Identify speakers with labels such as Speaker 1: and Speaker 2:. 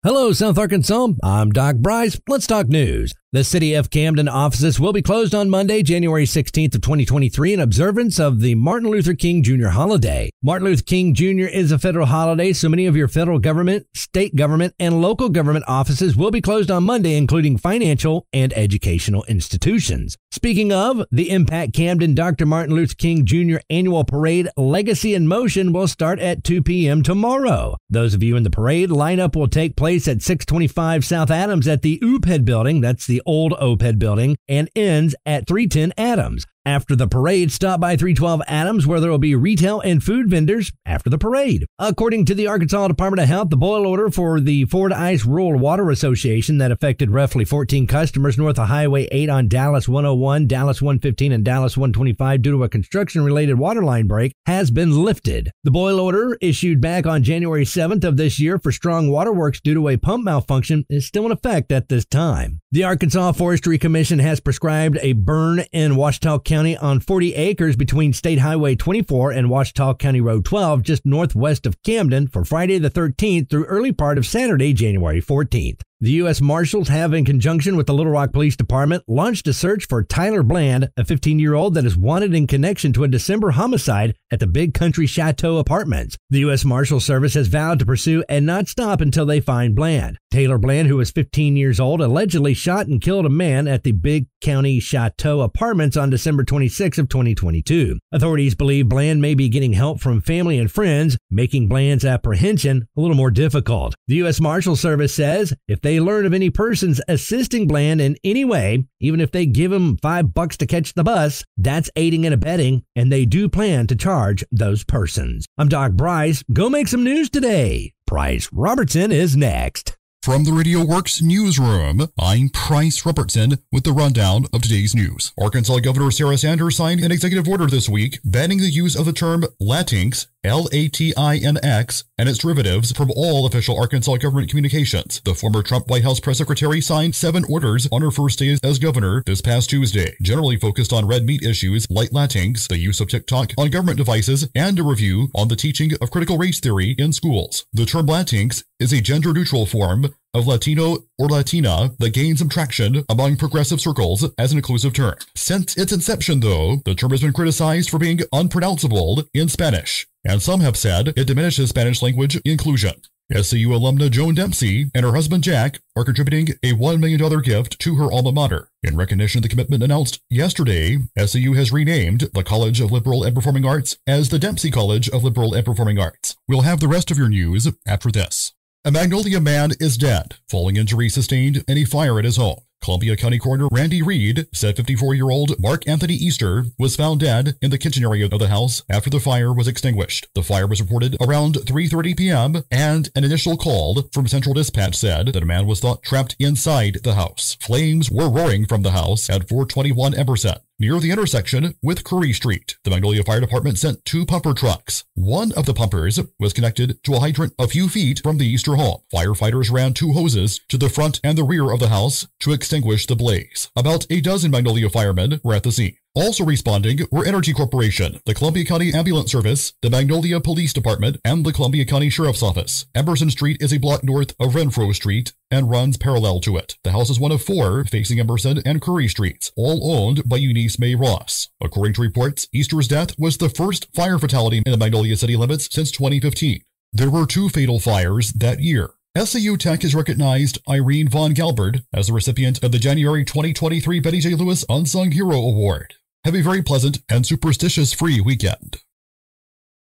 Speaker 1: Hello, South Arkansas. I'm Doc Bryce. Let's talk news. The City of Camden offices will be closed on Monday, January 16th of 2023 in observance of the Martin Luther King Jr. holiday. Martin Luther King Jr. is a federal holiday, so many of your federal government, state government, and local government offices will be closed on Monday, including financial and educational institutions. Speaking of, the Impact Camden Dr. Martin Luther King Jr. Annual Parade Legacy in Motion will start at 2 p.m. tomorrow. Those of you in the parade, lineup will take place at 625 South Adams at the OPED building. That's the old OPED building, and ends at 310 Adams. After the parade, stop by 312 Adams, where there will be retail and food vendors after the parade. According to the Arkansas Department of Health, the boil order for the Fordyce Rural Water Association that affected roughly 14 customers north of Highway 8 on Dallas 101, Dallas 115, and Dallas 125 due to a construction-related water line break has been lifted. The boil order, issued back on January 7th of this year for Strong Waterworks due to a pump malfunction, is still in effect at this time. The Arkansas Forestry Commission has prescribed a burn in Ouachita County on 40 acres between State Highway 24 and Ouachita County Road 12 just northwest of Camden for Friday the 13th through early part of Saturday, January 14th. The U.S. Marshals have, in conjunction with the Little Rock Police Department, launched a search for Tyler Bland, a 15-year-old that is wanted in connection to a December homicide at the Big Country Chateau Apartments. The U.S. Marshal Service has vowed to pursue and not stop until they find Bland. Taylor Bland, who was 15 years old, allegedly shot and killed a man at the Big County Chateau Apartments on December 26 of 2022. Authorities believe Bland may be getting help from family and friends, making Bland's apprehension a little more difficult. The U.S. Marshal Service says if they learn of any persons assisting Bland in any way, even if they give him $5 to catch the bus, that's aiding and abetting, and they do plan to charge those persons. I'm Doc Bryce. Go make some news today. Price Robertson is next.
Speaker 2: From the Radio Works newsroom, I'm Price Robertson with the rundown of today's news. Arkansas Governor Sarah Sanders signed an executive order this week banning the use of the term Latinx, Latinx, and its derivatives from all official Arkansas government communications. The former Trump White House press secretary signed 7 orders on her first day as governor this past Tuesday, generally focused on red meat issues like Latinx, the use of TikTok on government devices, and a review on the teaching of critical race theory in schools. The term Latinx is a gender-neutral form of Latino or Latina that gains some traction among progressive circles as an inclusive term. Since its inception, though, the term has been criticized for being unpronounceable in Spanish, and some have said it diminishes Spanish language inclusion. SCU alumna Joan Dempsey and her husband Jack are contributing a $1 million gift to her alma mater. In recognition of the commitment announced yesterday, SCU has renamed the College of Liberal and Performing Arts as the Dempsey College of Liberal and Performing Arts. We'll have the rest of your news after this. A Magnolia man is dead, following injuries sustained in a fire at his home. Columbia County Coroner Randy Reed said 54-year-old Mark Anthony Easter was found dead in the kitchen area of the house after the fire was extinguished. The fire was reported around 3:30 p.m., and an initial call from Central Dispatch said that a man was thought trapped inside the house. Flames were roaring from the house at 421 Emerson, near the intersection with Curry Street. The Magnolia Fire Department sent 2 pumper trucks. One of the pumpers was connected to a hydrant a few feet from the Easter home. Firefighters ran 2 hoses to the front and the rear of the house to extinguish the blaze. About a dozen Magnolia firemen were at the scene. Also responding were Energy Corporation, the Columbia County Ambulance Service, the Magnolia Police Department, and the Columbia County Sheriff's Office. Emerson Street is a block north of Renfro Street and runs parallel to it. The house is one of 4 facing Emerson and Curry Streets, all owned by Eunice May Ross. According to reports, Easter's death was the first fire fatality in the Magnolia city limits since 2015. There were 2 fatal fires that year. SCU Tech has recognized Irene Von Galbert as the recipient of the January 2023 Betty J. Lewis Unsung Hero Award. Have a very pleasant and superstitious-free weekend.